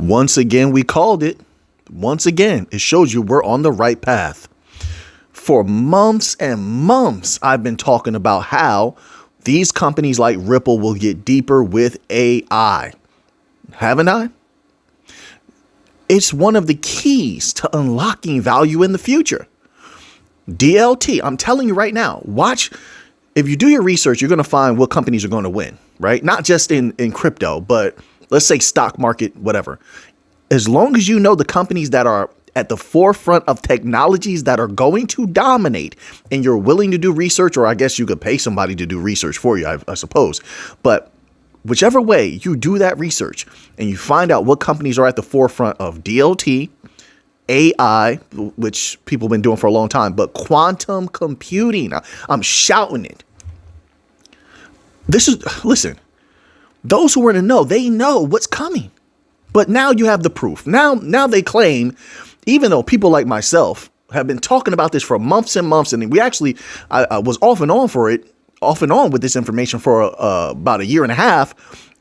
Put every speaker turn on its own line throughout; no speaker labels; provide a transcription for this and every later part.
Once again, we called it. Once again, it shows you we're on the right path. For months and months, I've been talking about how these companies like Ripple will get deeper with AI. Haven't I? It's one of the keys to unlocking value in the future. DLT, I'm telling you right now, watch. If you do your research, you're going to find what companies are going to win, right? Not just in crypto, but let's say stock market, whatever. As long as you know the companies that are at the forefront of technologies that are going to dominate and you're willing to do research, or I guess you could pay somebody to do research for you, I suppose. But whichever way you do that research and you find out what companies are at the forefront of DLT, AI, which people have been doing for a long time, but quantum computing, I'm shouting it. Listen, those who are in the know, they know what's coming. But now you have the proof. Now they claim, even though people like myself have been talking about this for months and months, and we actually, I was off and on with this information for about a year and a half,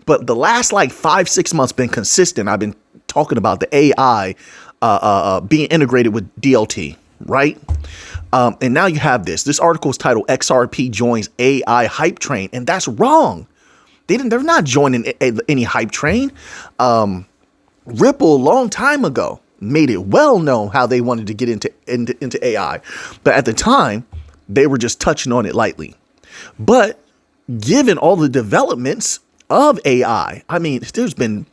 but the last like 5-6 months been consistent. I've been talking about the AI being integrated with DLT, right? And now you have this. This article is titled XRP joins AI hype train, and that's wrong. They're not joining any hype train. Ripple, a long time ago, made it well known how they wanted to get into AI. But at the time, they were just touching on it lightly. But given all the developments of AI, I mean, there's been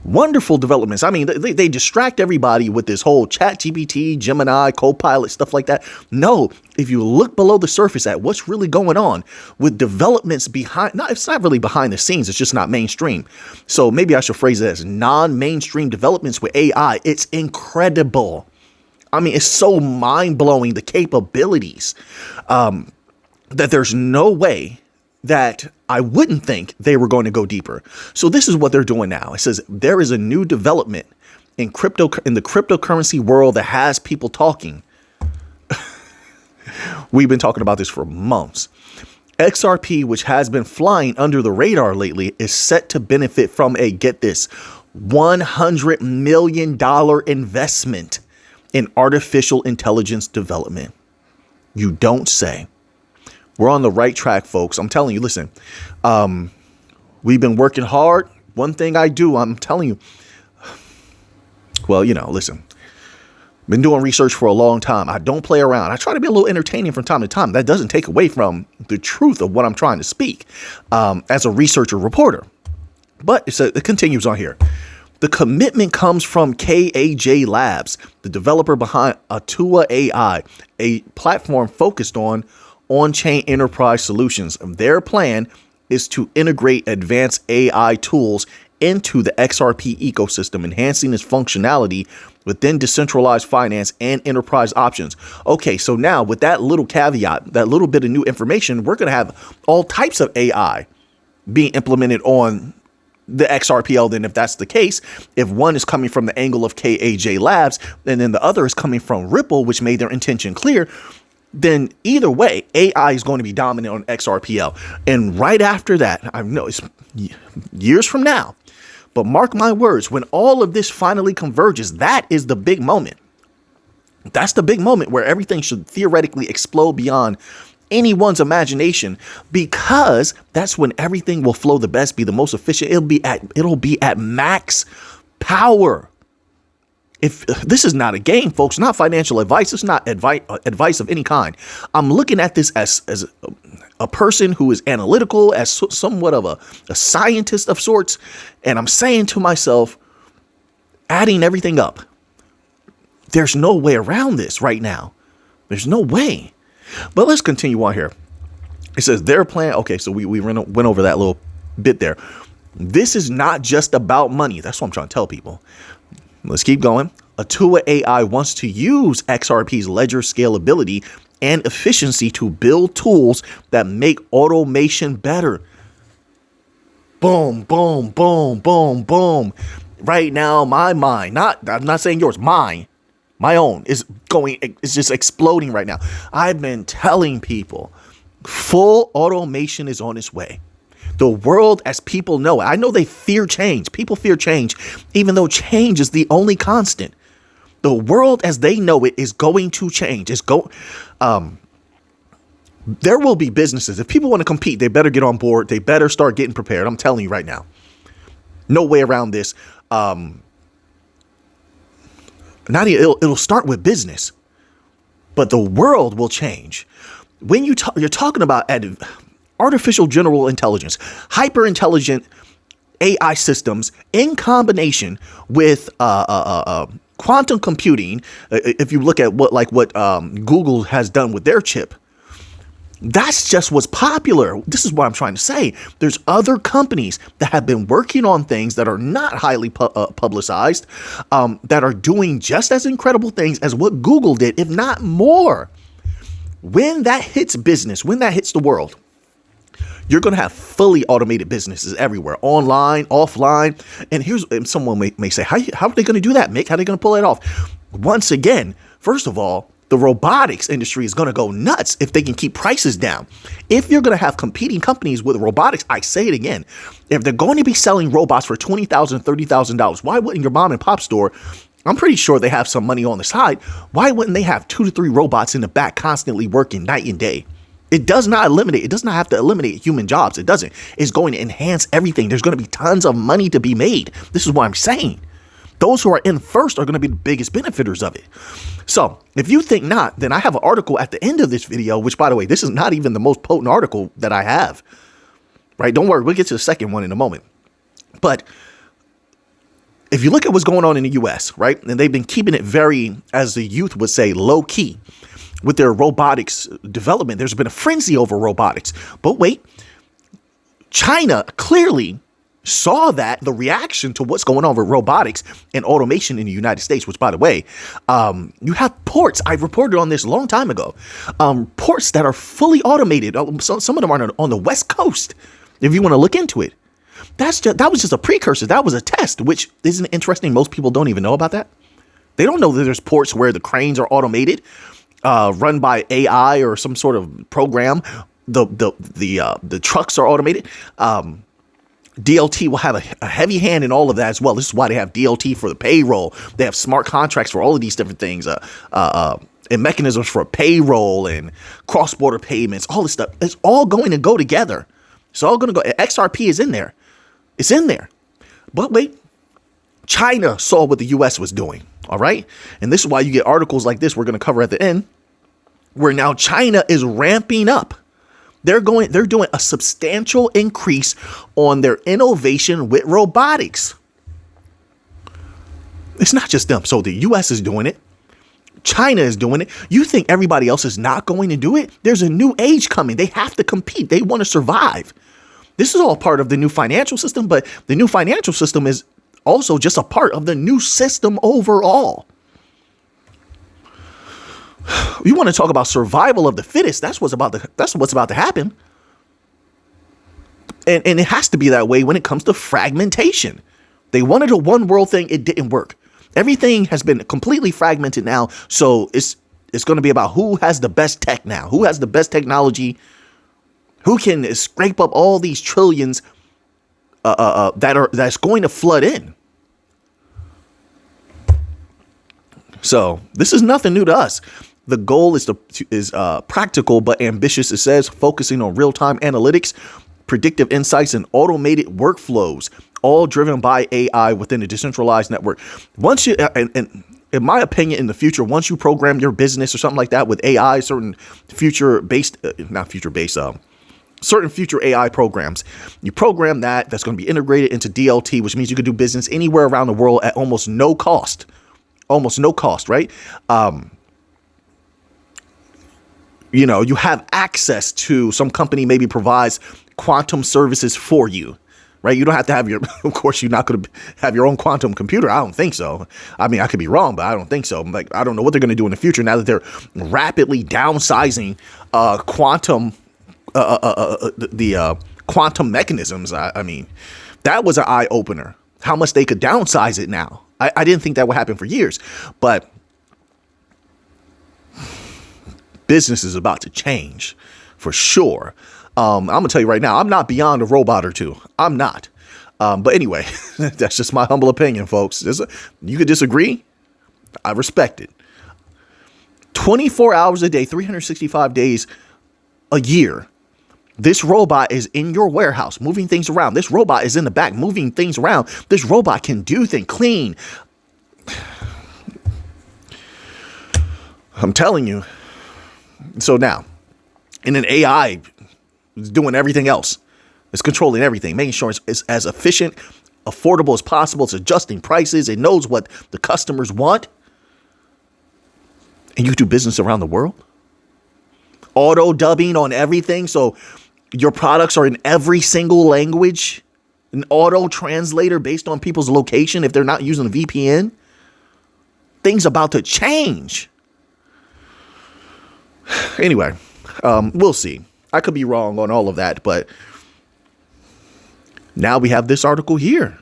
wonderful developments. I mean, they distract everybody with this whole ChatGPT, Gemini, Copilot, stuff like that. No, if you look below the surface at what's really going on with developments behind, it's not really behind the scenes. It's just not mainstream. So maybe I should phrase it as non-mainstream developments with AI. It's incredible. I mean, it's so mind blowing, the capabilities, that there's no way that I wouldn't think they were going to go deeper. So this is what they're doing now. It says there is a new development in the cryptocurrency world that has people talking. We've been talking about this for months. XRP, which has been flying under the radar lately, is set to benefit from a, get this, $100 million investment in artificial intelligence development. You don't say. We're on the right track, folks. I'm telling you, listen, we've been working hard. One thing I do, I'm telling you, well, listen, been doing research for a long time. I don't play around. I try to be a little entertaining from time to time. That doesn't take away from the truth of what I'm trying to speak as a researcher reporter. But it continues on here. The commitment comes from KAJ Labs, the developer behind Atua AI, a platform focused on-chain enterprise solutions. Their plan is to integrate advanced AI tools into the XRP ecosystem, enhancing its functionality within decentralized finance and enterprise options. Okay, so now with that little caveat, that little bit of new information, we're going to have all types of AI being implemented on the XRPL. Then if that's the case, if one is coming from the angle of KAJ Labs and then the other is coming from Ripple, which made their intention clear, then either way, AI is going to be dominant on XRPL. And right after that, I know it's years from now, but mark my words, when all of this finally converges, that is the big moment. That's the big moment where everything should theoretically explode beyond anyone's imagination, because that's when everything will flow the best, be the most efficient. It'll be at max power. If this is not a game, folks, not financial advice, it's not advice of any kind. I'm looking at this as a person who is analytical, as somewhat of a scientist of sorts. And I'm saying to myself, adding everything up, there's no way around this right now. There's no way. But let's continue on here. It says their plan. Okay, so we went over that little bit there. This is not just about money. That's what I'm trying to tell people. Let's keep going. Atua AI wants to use XRP's ledger scalability and efficiency to build tools that make automation better. Boom, boom, boom, boom, boom. Right now, my mind, I'm not saying yours, my own is just exploding right now. I've been telling people full automation is on its way. The world as people know it. I know they fear change. People fear change, even though change is the only constant. The world as they know it is going to change. There will be businesses. If people want to compete, they better get on board. They better start getting prepared. I'm telling you right now. No way around this. It'll start with business, but the world will change. When you're talking about artificial general intelligence, hyper intelligent AI systems in combination with quantum computing. If you look at what Google has done with their chip, that's just what's popular. This is what I'm trying to say. There's other companies that have been working on things that are not highly publicized, that are doing just as incredible things as what Google did, if not more. When that hits business, when that hits the world, you're going to have fully automated businesses everywhere, online, offline. And someone may say, how are they going to do that, Mick? How are they going to pull it off? Once again, first of all, the robotics industry is going to go nuts if they can keep prices down. If you're going to have competing companies with robotics, I say it again, if they're going to be selling robots for $20,000, $30,000, why wouldn't your mom and pop store, I'm pretty sure they have some money on the side, why wouldn't they have 2 to 3 robots in the back constantly working night and day? It does not have to eliminate human jobs. It doesn't. It's going to enhance everything. There's going to be tons of money to be made. This is what I'm saying. Those who are in first are going to be the biggest benefiters of it. So if you think not, then I have an article at the end of this video, which, by the way, this is not even the most potent article that I have. Right? Don't worry. We'll get to the second one in a moment. But if you look at what's going on in the U.S., right, and they've been keeping it very, as the youth would say, low key with their robotics development. There's been a frenzy over robotics. But wait, China clearly saw the reaction to what's going on with robotics and automation in the United States, which, by the way, you have ports. I reported on this a long time ago. Ports that are fully automated. Some of them are on the West Coast, if you want to look into it. That was just a precursor. That was a test, which isn't interesting. Most people don't even know about that. They don't know that there's ports where the cranes are automated, run by AI or some sort of program. The trucks are automated. DLT will have a heavy hand in all of that as well. This is why they have DLT for the payroll. They have smart contracts for all of these different things, and mechanisms for payroll and cross-border payments, all this stuff. It's all going to go together. It's all going to go. XRP is in there. It's in there. But wait, China saw what the U.S. was doing. All right. And this is why you get articles like this we're going to cover at the end, where now China is ramping up. They're doing a substantial increase on their innovation with robotics. It's not just them. So the U.S. is doing it. China is doing it. You think everybody else is not going to do it? There's a new age coming. They have to compete. They want to survive. This is all part of the new financial system, but the new financial system is also just a part of the new system overall. You want to talk about survival of the fittest? That's what's about to happen. And it has to be that way when it comes to fragmentation. They wanted a one world thing. It didn't work. Everything has been completely fragmented now. So it's going to be about who has the best tech now, who has the best technology, who can scrape up all these trillions that's going to flood in. So this is nothing new to us. The goal is practical but ambitious. It says focusing on real-time analytics, predictive insights, and automated workflows, all driven by AI within a decentralized network. Once you, and in my opinion, in the future, once you program your business or something like that with AI, certain future AI programs, you program that's going to be integrated into DLT, which means you can do business anywhere around the world at almost no cost, right? You have access to some company maybe provides quantum services for you, right? You don't have to have of course, you're not going to have your own quantum computer. I don't think so. I mean, I could be wrong, but I don't think so. Like, I don't know what they're going to do in the future now that they're rapidly downsizing quantum, the quantum mechanisms. I mean, that was an eye opener, how much they could downsize it now. I didn't think that would happen for years, but business is about to change for sure. I'm gonna tell you right now, I'm not beyond a robot or two. I'm not. But anyway, that's just my humble opinion, folks. You could disagree. I respect it. 24 hours a day, 365 days a year. This robot is in your warehouse moving things around. This robot is in the back moving things around. This robot can do things, clean. I'm telling you. So now, and then AI is doing everything else. It's controlling everything, making sure it's as efficient, affordable as possible. It's adjusting prices. It knows what the customers want. And you do business around the world. Auto dubbing on everything. So your products are in every single language. An auto translator based on people's location if they're not using a VPN. Things about to change. Anyway, we'll see. I could be wrong on all of that, but now we have this article here.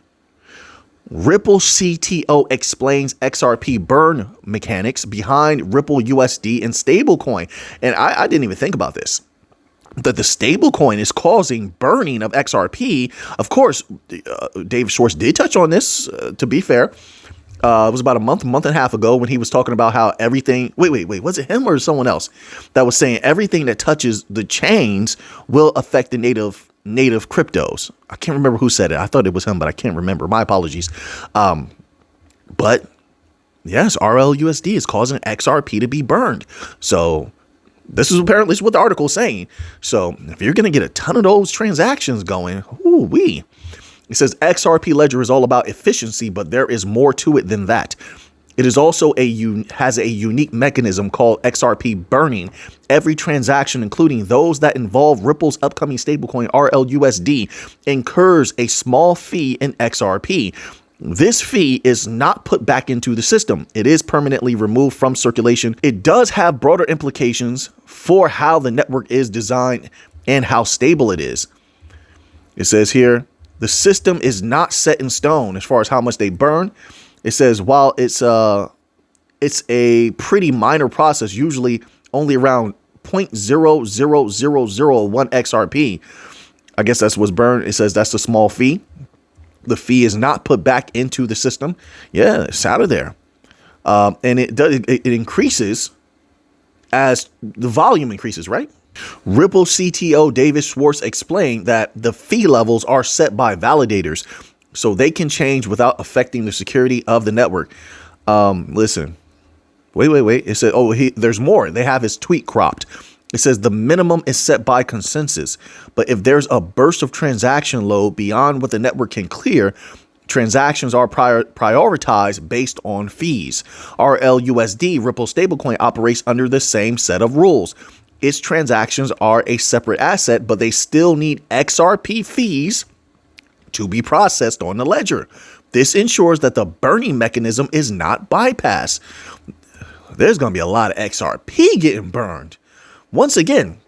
Ripple CTO explains XRP burn mechanics behind Ripple USD and stablecoin. And I didn't even think about this, that the stablecoin is causing burning of XRP. Of course, David Schwartz did touch on this, to be fair. It was about a month and a half ago when he was talking about how everything. Wait. Was it him or someone else that was saying everything that touches the chains will affect the native cryptos? I can't remember who said it. I thought it was him, but I can't remember. My apologies. But yes, RLUSD is causing XRP to be burned. So this is apparently what the article is saying. So if you're going to get a ton of those transactions going, ooh-wee. It says XRP ledger is all about efficiency, but there is more to it than that. It is also has a unique mechanism called XRP burning. Every transaction, including those that involve Ripple's upcoming stablecoin RLUSD, incurs a small fee in XRP. This fee is not put back into the system. It is permanently removed from circulation. It does have broader implications for how the network is designed and how stable it is. It says here, the system is not set in stone as far as how much they burn. It says while it's a pretty minor process, usually only around 0.00001 XRP. I guess that's what's burned. It says that's a small fee. The fee is not put back into the system. Yeah, it's out of there. And it increases as the volume increases, right? Ripple CTO David Schwartz explained that the fee levels are set by validators, so they can change without affecting the security of the network. Listen, wait. It said, there's more. They have his tweet cropped. It says the minimum is set by consensus, but if there's a burst of transaction load beyond what the network can clear, transactions are prioritized based on fees. RLUSD, Ripple stablecoin, operates under the same set of rules. Its transactions are a separate asset, but they still need XRP fees to be processed on the ledger. This ensures that the burning mechanism is not bypassed. There's going to be a lot of XRP getting burned. Once again,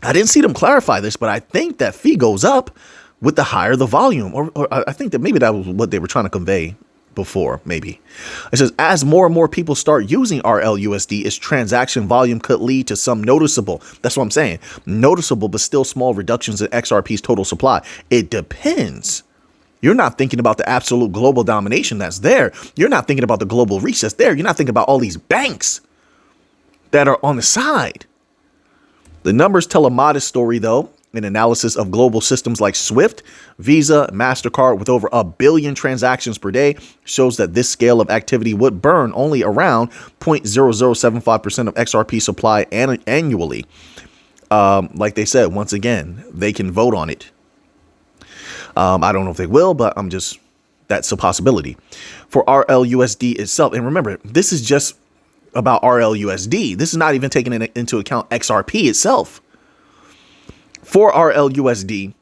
I didn't see them clarify this, but I think that fee goes up with the higher the volume, or I think that maybe that was what they were trying to convey before, maybe. It says, as more and more people start using RLUSD, its transaction volume could lead to some noticeable, that's what I'm saying, noticeable but still small reductions in XRP's total supply. It depends. You're not thinking about the absolute global domination that's there. You're not thinking about the global reach that's there. You're not thinking about all these banks that are on the side. The numbers tell a modest story, though. An analysis of global systems like SWIFT, Visa, MasterCard with over 1 billion transactions per day shows that this scale of activity would burn only around 0.0075% of XRP supply annually. Like they said, once again, they can vote on it. I don't know if they will, but that's a possibility. For RLUSD itself, and remember, this is just about RLUSD. This is not even taking into account XRP itself. For RLUSD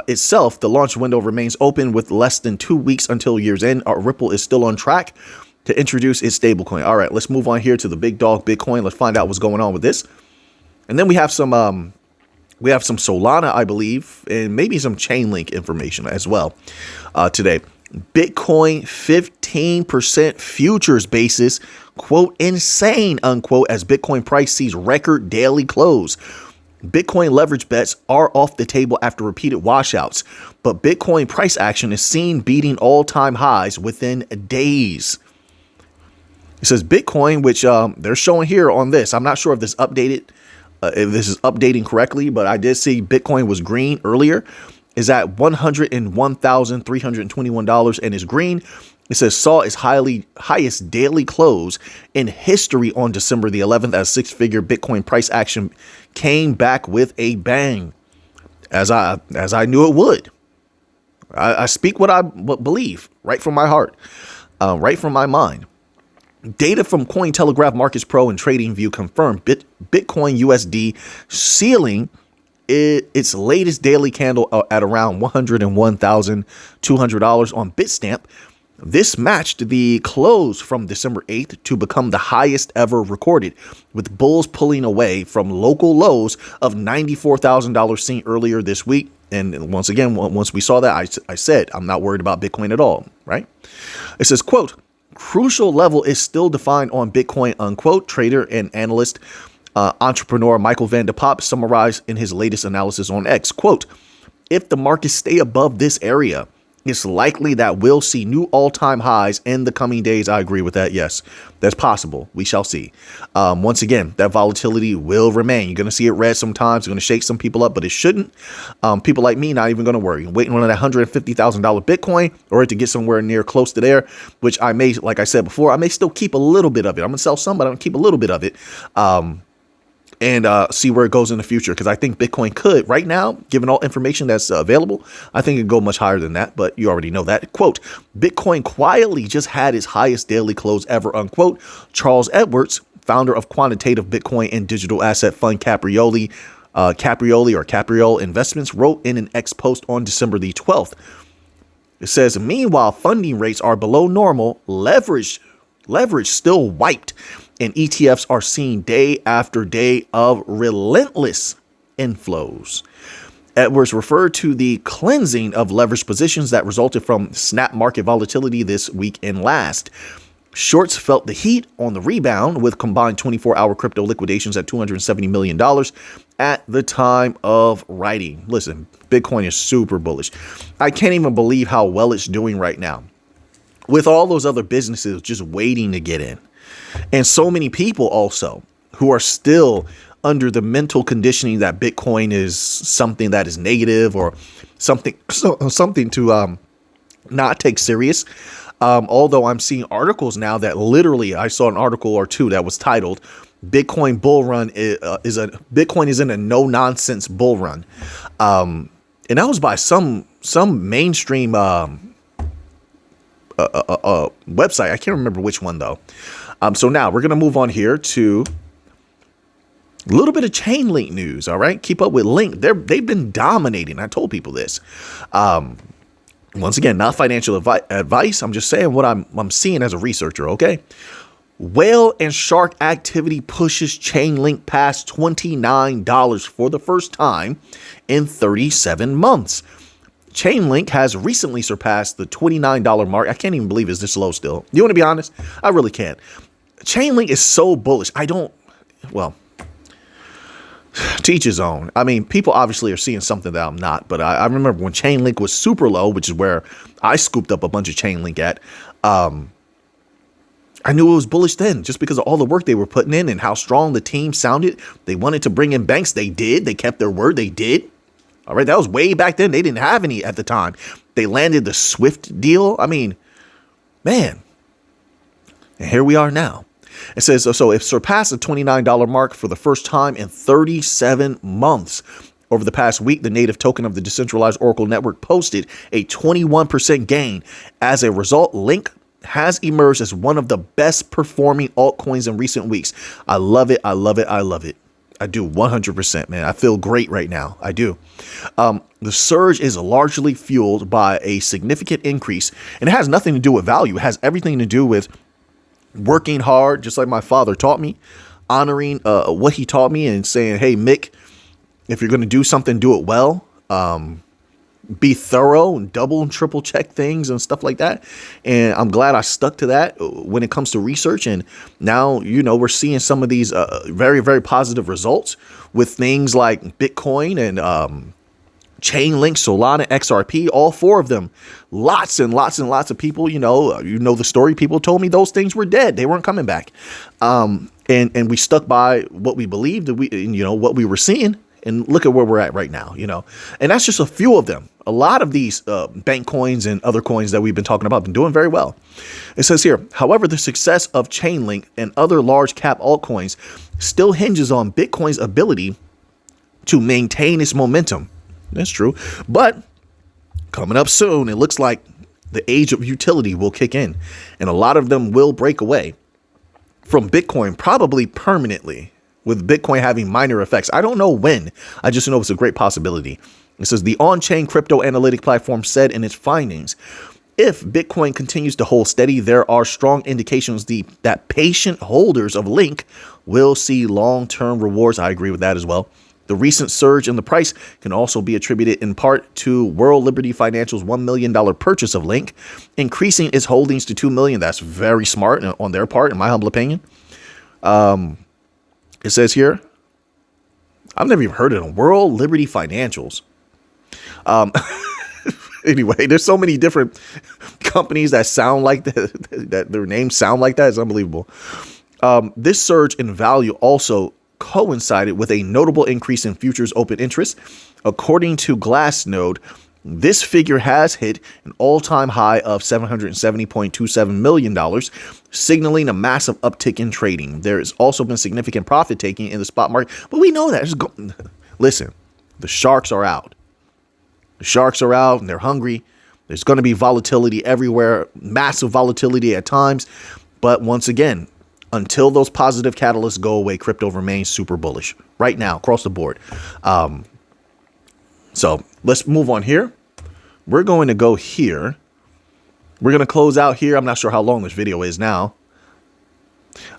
itself, the launch window remains open with less than 2 weeks until year's end. Ripple is still on track to introduce its stablecoin. All right, let's move on here to the big dog Bitcoin. Let's find out what's going on with this. And then we have some Solana, I believe, and maybe some Chainlink information as well today. Bitcoin 15% futures basis, quote, insane, unquote, as Bitcoin price sees record daily close. Bitcoin leverage bets are off the table after repeated washouts, but Bitcoin price action is seen beating all-time highs within days. It says Bitcoin, which they're showing here on this. I'm not sure if this updated, if this is updating correctly, but I did see Bitcoin was green earlier, is at $101,321 and is green. It says saw its highest daily close in history on December the 11th as six-figure Bitcoin price action came back with a bang, as I knew it would. I speak what I believe, right from my heart, right from my mind. Data from Cointelegraph Markets Pro and TradingView confirmed Bitcoin USD sealing its latest daily candle at around $101,200 on Bitstamp. This matched the close from December 8th to become the highest ever recorded, with bulls pulling away from local lows of $94,000 seen earlier this week. And once again, once we saw that, I said, I'm not worried about Bitcoin at all, right? It says, quote, crucial level is still defined on Bitcoin, unquote. Trader and analyst entrepreneur Michael Van de Poppe summarized in his latest analysis on X, quote, if the markets stay above this area, it's likely that we'll see new all-time highs in the coming days. I agree with that. Yes, that's possible. We shall see. Once again, that volatility will remain. You're going to see it red sometimes. It's going to shake some people up, but it shouldn't. People like me, not even going to worry. Waiting on that $150,000 Bitcoin or it to get somewhere near close to there, which I may, like I said before, I may still keep a little bit of it. I'm going to sell some, but I'm going to keep a little bit of it. And see where it goes in the future. Because I think Bitcoin could, right now, given all information that's available, I think it could go much higher than that. But you already know that. Quote, Bitcoin quietly just had its highest daily close ever, unquote. Charles Edwards, founder of quantitative Bitcoin and digital asset fund Capriole Investments, wrote in an X post on December the 12th. It says, meanwhile, funding rates are below normal, leverage still wiped, and ETFs are seen day after day of relentless inflows. Edwards referred to the cleansing of leveraged positions that resulted from snap market volatility this week and last. Shorts felt the heat on the rebound with combined 24-hour crypto liquidations at $270 million at the time of writing. Listen, Bitcoin is super bullish. I can't even believe how well it's doing right now, with all those other businesses just waiting to get in. And so many people also who are still under the mental conditioning that Bitcoin is something that is negative or something to not take serious. Although I'm seeing articles now that literally, I saw an article or two that was titled Bitcoin bull run Bitcoin is in a no nonsense bull run. And that was by some mainstream website. I can't remember which one though. So now we're going to move on here to a little bit of Chainlink news. All right. Keep up with Link. They've been dominating. I told people this. Once again, not financial advice. I'm just saying what I'm seeing as a researcher. OK. Whale and shark activity pushes Chainlink past $29 for the first time in 37 months. Chainlink has recently surpassed the $29 mark. I can't even believe it's this low still. You want to be honest? I really can't. Chainlink is so bullish. To each his own. I mean, people obviously are seeing something that I'm not, but I remember when Chainlink was super low, which is where I scooped up a bunch of Chainlink at. I knew it was bullish then just because of all the work they were putting in and how strong the team sounded. They wanted to bring in banks. They did. They kept their word. They did. All right. That was way back then. They didn't have any at the time. They landed the Swift deal. I mean, man. And here we are now. It says, so it surpassed the $29 mark for the first time in 37 months. Over the past week, the native token of the decentralized Oracle network posted a 21% gain. As a result, Link has emerged as one of the best performing altcoins in recent weeks. I love it. I love it. I love it. I do 100%, man. I feel great right now. I do. The surge is largely fueled by a significant increase, and it has nothing to do with value. It has everything to do with working hard, just like my father taught me, honoring what he taught me and saying, hey, Mick, if you're going to do something, do it well. be thorough and double and triple check things and stuff like that. And I'm glad I stuck to that when it comes to research. And now, we're seeing some of these very, very positive results with things like Bitcoin and Chainlink, Solana, XRP, all four of them. Lots and lots and lots of people, the story. People told me those things were dead. They weren't coming back. And we stuck by what we believed, what we were seeing. And look at where we're at right now, and that's just a few of them. A lot of these bank coins and other coins that we've been talking about have been doing very well. It says here, however, the success of Chainlink and other large cap altcoins still hinges on Bitcoin's ability to maintain its momentum. That's true. But coming up soon, it looks like the age of utility will kick in, and a lot of them will break away from Bitcoin, probably permanently, with Bitcoin having minor effects. I don't know when. I just know it's a great possibility. It says the on-chain crypto analytic platform said in its findings, if Bitcoin continues to hold steady, there are strong indications that patient holders of Link will see long-term rewards. I agree with that as well. The recent surge in the price can also be attributed in part to World Liberty Financial's $1 million purchase of Link, increasing its holdings to $2 million. That's very smart on their part, in my humble opinion. It says here, I've never even heard of them. World Liberty Financials. Anyway, there's so many different companies that sound like that their names sound like that. It's unbelievable. This surge in value also coincided with a notable increase in futures open interest. According to Glassnode, this figure has hit an all-time high of $770.27 million, signaling a massive uptick in trading. There has also been significant profit taking in the spot market, but we know that. Listen, the sharks are out. The sharks are out and they're hungry. There's going to be volatility everywhere, massive volatility at times. But once again, until those positive catalysts go away, crypto remains super bullish right now across the board. So let's move on here. We're going to go here. We're going to close out here. I'm not sure how long this video is now.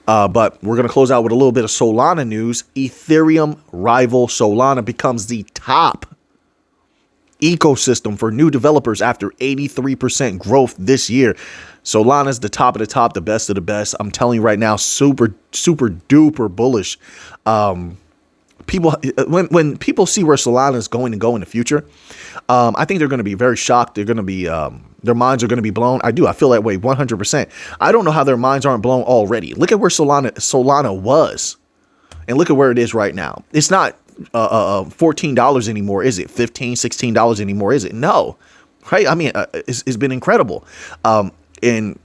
But we're going to close out with a little bit of Solana news. Ethereum rival Solana becomes the top ecosystem for new developers after 83% growth this year. Solana's the top of the top, the best of the best. I'm telling you right now, super, super duper bullish. People, when people see where Solana is going to go in the future, I think they're going to be very shocked. They're going to be, their minds are going to be blown. I feel that way 100%. I don't know how their minds aren't blown already. Look at where Solana was, and look at where it is right now. It's not $14 anymore, is it? $15, $16 anymore, is it? No, right? I mean, it's been incredible, and it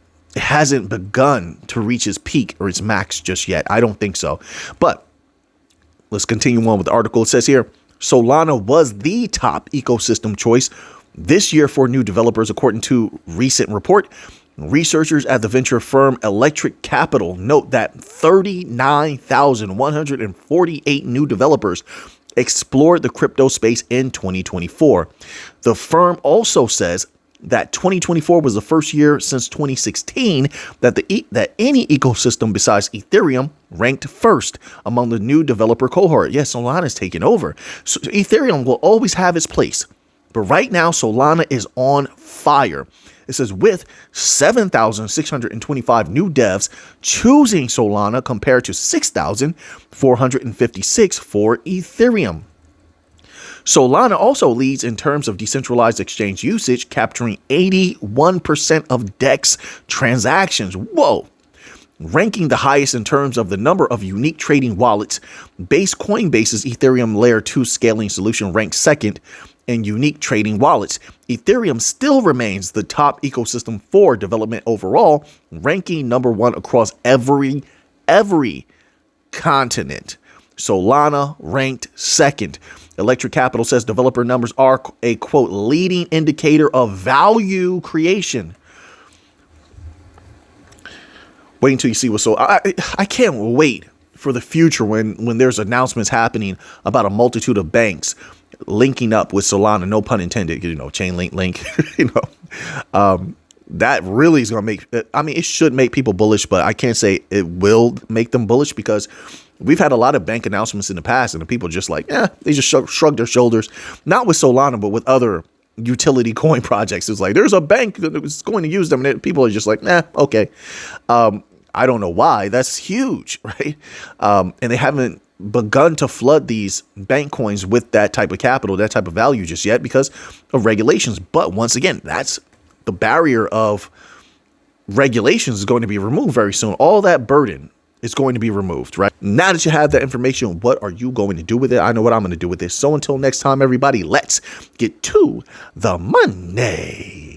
hasn't begun to reach its peak or its max just yet. I don't think so, but let's continue on with the article. It says here, Solana was the top ecosystem choice this year for new developers, according to recent report. Researchers at the venture firm Electric Capital note that 39,148 new developers explored the crypto space in 2024. The firm also says that 2024 was the first year since 2016 that any ecosystem besides Ethereum ranked first among the new developer cohort. Yes, Solana is taking over. So Ethereum will always have its place, but right now Solana is on fire. It says with 7,625 new devs choosing Solana compared to 6,456 for Ethereum. Solana also leads in terms of decentralized exchange usage, capturing 81% of DEX transactions. Whoa! Ranking the highest in terms of the number of unique trading wallets. Coinbase's Ethereum Layer 2 scaling solution ranks second in unique trading wallets. Ethereum still remains the top ecosystem for development overall, ranking number one across every continent. Solana ranked second. Electric Capital says developer numbers are a, quote, leading indicator of value creation. Wait until you see what's so. I can't wait for the future when there's announcements happening about a multitude of banks linking up with Solana, no pun intended, Chainlink link, that really is going to make, it should make people bullish, but I can't say it will make them bullish because we've had a lot of bank announcements in the past and the people just like, they just shrug their shoulders, not with Solana, but with other utility coin projects. It's like, there's a bank that was going to use them. And people are just like, nah, okay. I don't know why. That's huge, right? And they haven't begun to flood these bank coins with that type of capital, that type of value just yet because of regulations. But once again, that's the barrier of regulations is going to be removed very soon. All that burden is going to be removed, right? Now that you have that information, what are you going to do with it? I know what I'm going to do with this. So until next time, everybody, let's get to the money.